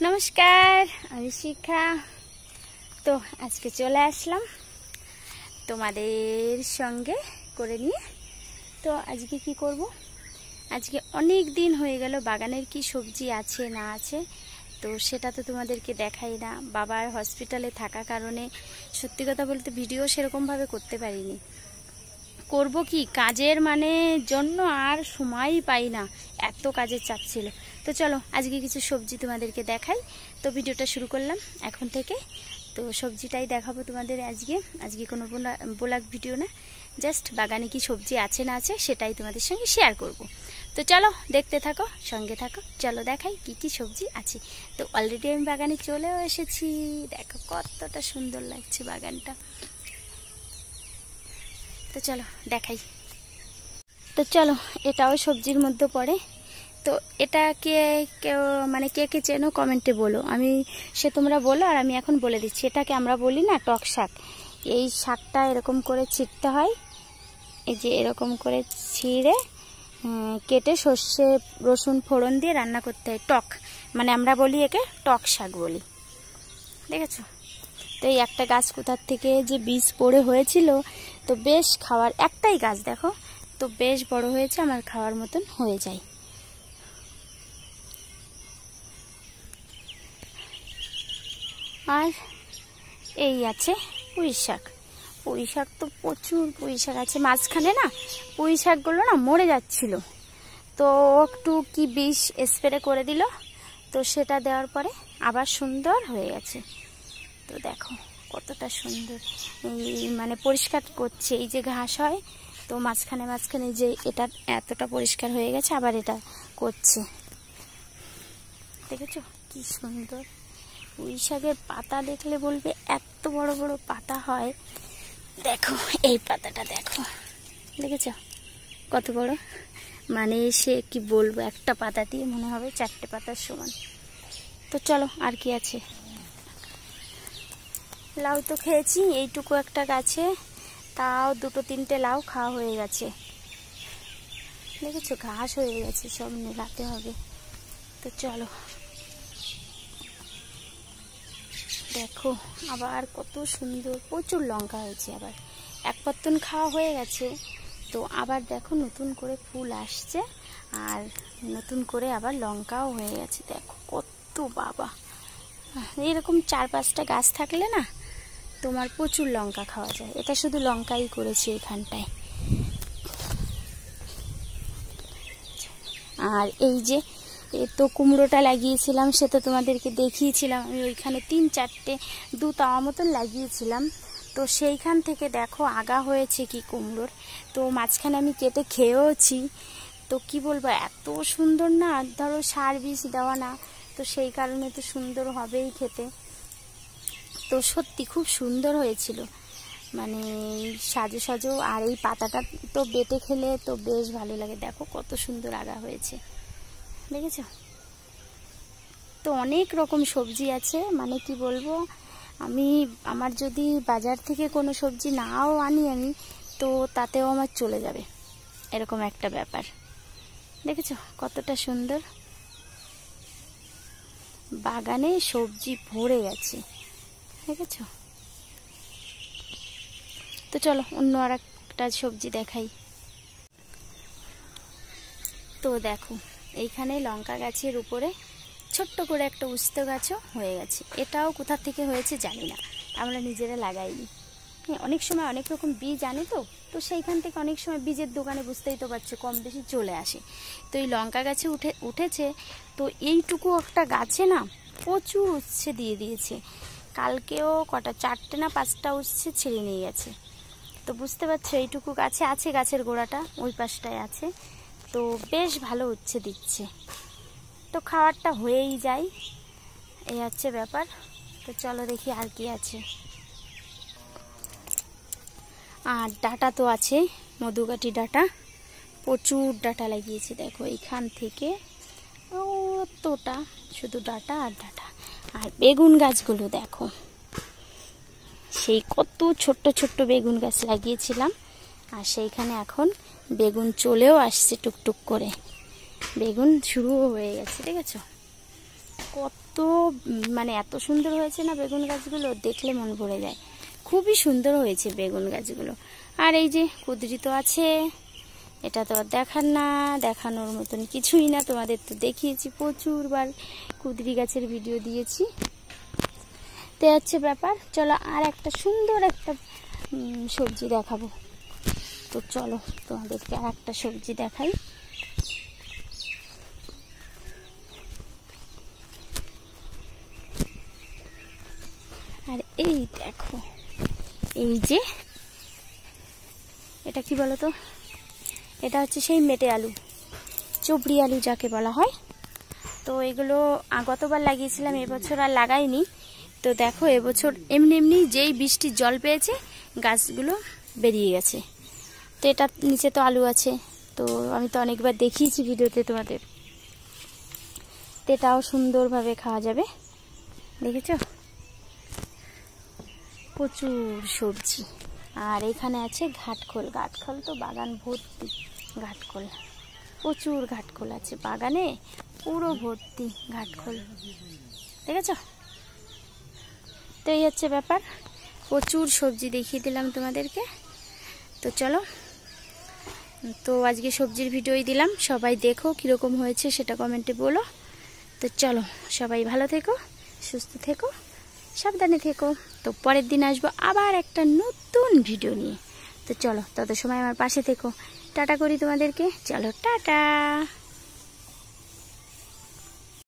নমস্কার, আমি শিখা। তো আজকে চলে আসলাম তোমাদের সঙ্গে করে নিয়ে। তো আজকে কি করব, আজকে অনেক দিন হয়ে গেল বাগানের কি সবজি আছে না আছে তো সেটা তো তোমাদেরকে দেখাই না। বাবার হসপিটালে থাকা কারণে সত্যি কথা বলতে ভিডিও সেরকমভাবে করতে পারিনি। করব কি, কাজের জন্য আর সময়ই পাই না, এত কাজের চাপ ছিল। তো চলো আজকে কিছু সবজি তোমাদেরকে দেখাই। তো ভিডিওটা শুরু করলাম এখন থেকে। তো সবজিটাই দেখাবো তোমাদের আজকে কোনো ব্লগ ভিডিও না, জাস্ট বাগানে কি সবজি আছে না আছে সেটাই তোমাদের সঙ্গে শেয়ার করব। তো চলো দেখতে থাকো, সঙ্গে থাকো। চলো দেখাই কি কি সবজি আছে। তো অলরেডি আমি বাগানে চলেও এসেছি, দেখো কতটা সুন্দর লাগছে বাগানটা। তো চলো দেখাই। তো চলো, এটাও সবজির মধ্যে পড়ে। তো এটা কে কে চেনো কমেন্টে বলো, সে তোমরা বলো আর আমি এখন বলে দিচ্ছি। এটাকে আমরা বলি না টক শাক। এই শাকটা এরকম করে ছিঁড়তে হয়, এই যে এরকম করে ছিঁড়ে কেটে সর্ষে রসুন ফোড়ন দিয়ে রান্না করতে হয়। টক আমরা বলি একে টক শাক বলি, দেখেছো? তো এই একটা গাছ কোথার থেকে যে বীজ পড়ে হয়েছিল, তো বেশ খাওয়ার একটাই গাছ, দেখো তো বেশ বড় হয়েছে, আমার খাওয়ার মতন হয়ে যায়। আর এই আছে পুঁই শাক। পুঁই শাক তো প্রচুর পুঁই শাক আছে, মাঝখানে না পুঁই শাকগুলো না মরে যাচ্ছিল, তো একটু কি বিষ স্প্রে করে দিল, তো সেটা দেওয়ার পরে আবার সুন্দর হয়ে গেছে। তো দেখো কতটা সুন্দর, পরিষ্কার করছে। এই যে ঘাস হয়, তো মাঝখানে যে এটা এতটা পরিষ্কার হয়ে গেছে, আবার এটা করছে। দেখেছো কি সুন্দর। পুঁই শাকের পাতা দেখলে বলবে এত বড় বড় পাতা হয়। দেখো এই পাতাটা দেখো, দেখেছো কত বড়, সে কি বলবো, একটা পাতা দিয়ে মনে হবে 4টে পাতার সমান। তো চলো আর কি আছে। লাউ তো খেয়েছি, এইটুকু একটা গাছে তাও 2-3টে লাউ খাওয়া হয়ে গেছে। দেখেছো ঘাস হয়ে গেছে, সব মেলাতে হবে। তো চলো দেখো আবার কত সুন্দর, প্রচুর লঙ্কা হয়েছে। আবার এক পত্তন খাওয়া হয়ে গেছে, তো আবার দেখো নতুন করে ফুল আসছে, আর নতুন করে আবার লঙ্কাও হয়ে গেছে। দেখো কত, বাবা এরকম 4-5টা গাছ থাকলে না তোমার প্রচুর লঙ্কা খাওয়া যায়। এটা শুধু লঙ্কাই করেছি এখানটায়। আর এই যে তো কুমড়োটা লাগিয়েছিলাম, সে তো তোমাদেরকে দেখিয়েছিলাম। আমি ওইখানে 3-4টে 2 তাওয়া মতন লাগিয়েছিলাম, তো সেইখান থেকে দেখো আগা হয়েছে কি কুমড়োর। তো মাঝখানে আমি কেটে খেয়েওছি। তো কি বলবো, এত সুন্দর না, ধরো সার বিষ দেওয়া না, তো সেই কারণে তো সুন্দর হবেই খেতে। তো সত্যি খুব সুন্দর হয়েছিল, সাজো সাজো। আর এই পাতাটা তো বেটে খেলে তো বেশ ভালো লাগে। দেখো কত সুন্দর আগা হয়েছে, দেখেছো? তো অনেক রকম সবজি আছে, কি বলবো, আমার যদি বাজার থেকে কোনো সবজি নাও আনি আমি, তো তাতেও আমার চলে যাবে, এরকম একটা ব্যাপার। দেখেছো কতটা সুন্দর, বাগানে সবজি ভরে গেছে, দেখেছো? তো চলো অন্য আর একটা সবজি দেখাই। তো দেখো এইখানে লঙ্কা গাছের উপরে ছোট্ট করে একটা উস্তে গাছও হয়ে গেছে। এটাও কোথা থেকে হয়েছে জানি না, আমরা নিজেরা লাগাইনি। অনেক সময় অনেক রকম বীজ আনে, তো সেইখান থেকে অনেক সময় বীজের দোকানে, বুঝতেই তো পারছো, কম বেশি চলে আসে। তো এই লঙ্কা গাছে উঠেছে, তো এইটুকু একটা গাছে না প্রচুর উচ্ছে দিয়ে দিয়েছে। কালকেও কটা 4টে না 5টা উচ্ছে ছিঁড়ে নিয়ে গেছে। তো বুঝতে পারছো এইটুকু গাছে আছে, গাছের গোড়াটা ওই পাশটায় আছে, তো বেশ ভালো উচ্ছে দিচ্ছে। তো খাওয়ারটা হয়েই যায়, এই হচ্ছে ব্যাপার। তো চলো দেখি আর কি আছে। আর ডাঁটা তো আছে, মধুকাঠি ডাঁটা, প্রচুর ডাঁটা লাগিয়েছি। দেখো এইখান থেকে অতটা শুধু ডাঁটা আর ডাঁটা। আর বেগুন গাছগুলো দেখো, সেই কত ছোট্ট ছোট্ট বেগুন গাছ লাগিয়েছিলাম, আর সেইখানে এখন বেগুন চলেও আসছে টুকটুক করে, বেগুন শুরুও হয়ে গেছে, দেখেছো? কত মানে এত সুন্দর হয়েছে না বেগুন গাছগুলো, দেখলে মন ভরে যায়। খুবই সুন্দর হয়েছে বেগুন গাছগুলো। আর এই যে কুঁদরি তো আছে, এটা তো আর দেখানোর মতন কিছুই না, তোমাদের তো দেখিয়েছি প্রচুরবার, কুঁদরি গাছের ভিডিও দিয়েছি। তো হচ্ছে ব্যাপার। চলো আর একটা সুন্দর একটা সবজি দেখাবো। তো চলো তোমাদেরকে আর একটা সবজি দেখাই। আর এই দেখো, এই যে এটা কি বলো তো, এটা হচ্ছে সেই মেটে আলু, চবড়ি আলু যাকে বলা হয়। তো এগুলো গতবার লাগিয়েছিলাম, এবছর আর লাগাইনি। তো দেখো এবছর এমনি এমনি যেই বৃষ্টির জল পেয়েছে গাছগুলো বেরিয়ে গেছে। তো এটা নিচে তো আলু আছে, তো আমি তো অনেকবার দেখিয়েছি ভিডিওতে তোমাদের। তো এটাও সুন্দরভাবে খাওয়া যাবে, দেখেছো, প্রচুর সবজি। আর এখানে আছে ঘাটখোল, ঘাটখোল তো বাগান ভর্তি ঘাটখোল, প্রচুর ঘাটখোল আছে বাগানে, পুরো ভর্তি ঘাটখোল, দেখেছো। তো এই হচ্ছে ব্যাপার, প্রচুর সবজি দেখিয়ে দিলাম তোমাদেরকে। তো চলো, তো আজকে সবজির ভিডিওই দিলাম, সবাই দেখো কীরকম হয়েছে সেটা কমেন্টে বলো। তো চলো, সবাই ভালো থেকো, সুস্থ থেকো, সাবধানে থেকো। তো পরের দিন আসবো আবার একটা নতুন ভিডিও নিয়ে। তো চলো, তত সময় আমার পাশে থেকো। টাটা করি তোমাদেরকে, চলো টাটা।